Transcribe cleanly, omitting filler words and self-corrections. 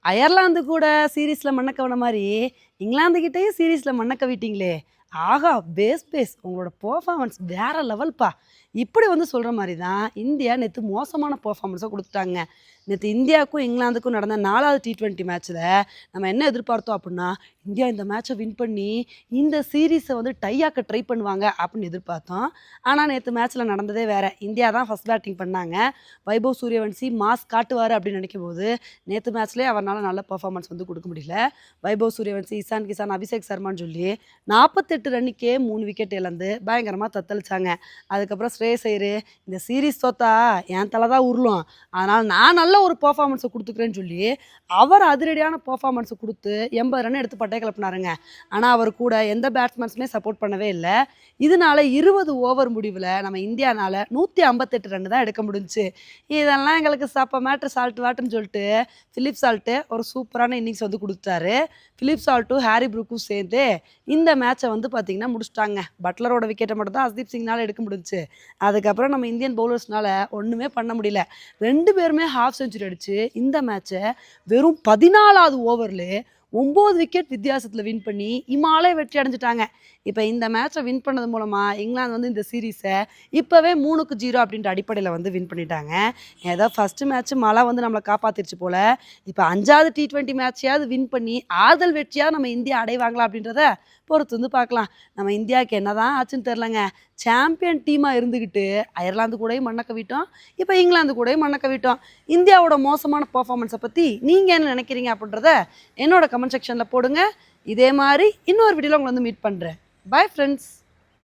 Ireland கூட சீரீஸ்ல மண்ண கவன மாரி, இங்கிலாந்து கிட்டயும் சீரீஸ்ல மண்ண கவிட்டீங்களே! ஆஹா! பேஸ் உங்களோட பெர்ஃபார்மன்ஸ் வேற லெவல்ப்பா! இப்படி வந்து சொல்ற மாரி தான், இந்தியா நேத்து மோசமான பெர்ஃபார்மன்ஸ குடுத்துட்டாங்க. நேத்து இந்தியாவுக்கும், இங்கிலாந்துக்கும் நடந்த 4வது T20 மேட்ச்ல நம்ம என்ன எதிர்பார்த்தோம் அப்புட்ன்னா, இந்தியா இந்த மேட்ச வின் பண்ணி, இந்த சீரீஸ வந்து டை ஆக்க ட்ரை பண்ணுவாங்க அப்படின்னு எதிர்பார்த்தோம். ஆனா நேத்து மேட்ச்ல நடந்ததே வேற. இந்தியா தான் ஃபர்ஸ்ட் பேட்டிங் பண்ணாங்க. வைபவ் சூரியவன்சி மாஸ் காட்டுவாரு அப்படின்னு நெனைக்கும்போது, நேத்து மேட்ச்லயே அவர்னால நல்ல பெர்ஃபார்மன்ஸ் வந்து குடுக்க முடியல. வைபவ் சூரியவன்சி, இசான் கிசான், அபிஷேக் சர்மான்னு சொல்லி 48 ரன்னுக்கே 3 விக்கெட் இழந்து பயங்கரமா தத்தளிச்சாங்க. அதுக்கப்புறம் ஸ்ரேயஸ் ஐயரு, "இந்த சீரிஸ் தோத்தா என் தல தான் உருளும். அதனால நான் நல்ல ஒரு பெர்ஃபார்மன்ஸ குடுத்துக்கிறேன்னு" சொல்லி, அவர் அதிரடியான பெர்ஃபார்மன்ஸ் குடுத்து 80 ரன் எடுத்து பட்டைய கிளப்புனாருங்க. ஆனா, அவர் கூட எந்த பேட்ஸ்மேன்ஸுமே சப்போர்ட் பண்ணவே இல்ல. இதனால 20 ஓவர் முடிவுல நம்ம இந்தியானால 158 ரன் தான் எடுக்க முடிஞ்சுச்சு. இதெல்லாம் எங்களுக்கு சப்ப மேட்ரு சால்ட் வாட்டர்ன்னு சொல்லிட்டு, பிலிப் சால்ட் ஒரு சூப்பரான இன்னிங்ஸ் வந்து குடுத்துட்டாரு. பிலிப் சால்ட்டும், ஹாரி ப்ரூக்கும் சேர்ந்து இந்த மேட்ச வந்து பார்த்தீங்கன்னா முடிச்சுட்டாங்க. பட்லரோட விக்கெட்ட மட்டும் தான் ஹர்ஷ்தீப் சிங்னால எடுக்க முடிஞ்சுச்சு. அதுக்கப்புறம் நம்ம இந்தியன் பவுலர்ஸ்னால ஒண்ணுமே பண்ண முடியல. 2 பேருமே ஹாஃப் செஞ்சுரி அடிச்சு இந்த மேட்ச வெறும் 14வது ஓவர்லயே 9 விக்கெட் வித்தியாசத்துல வின் பண்ணி இமாலய வெற்றி அடைஞ்சுட்டாங்க. இப்ப இந்த மேட்ச வின் பண்ணது மூலமா இங்கிலாந்து வந்து இந்த சீரிஸ இப்பவே 3-0 அப்படின்ற அடிப்படையில வந்து வின் பண்ணிட்டாங்க. ஏதோ ஃபர்ஸ்ட் மேட்ச் மழை வந்து நம்மள காப்பாத்திருச்சு போல. இப்ப 5வது T20 மேட்சையாவது வின் பண்ணி ஆறுதல் வெற்றியா நம்ம இந்தியா அடைவாங்களா அப்படின்றத பொறுத்து வந்து பார்க்கலாம். நம்ம இந்தியாவுக்கு என்னதான் ஆச்சுன்னு தெரியலங்க. சாம்பியன் டீமா இருந்துகிட்டு அயர்லாந்து கூடயும் மண்ண கவிட்டோம். இப்ப இங்கிலாந்து கூடயும் மண்ண கவிட்டோம். இந்தியாவோட மோசமான பெர்ஃபார்மன்ஸ பத்தி நீங்க என்ன நினைக்கிறீங்க அப்படின்றத என்னோட கமெண்ட் செக்ஷன்ல போடுங்க. இதே மாரி இன்னொரு வீடியோல உங்கள வந்து மீட் பண்றேன். Bye friends.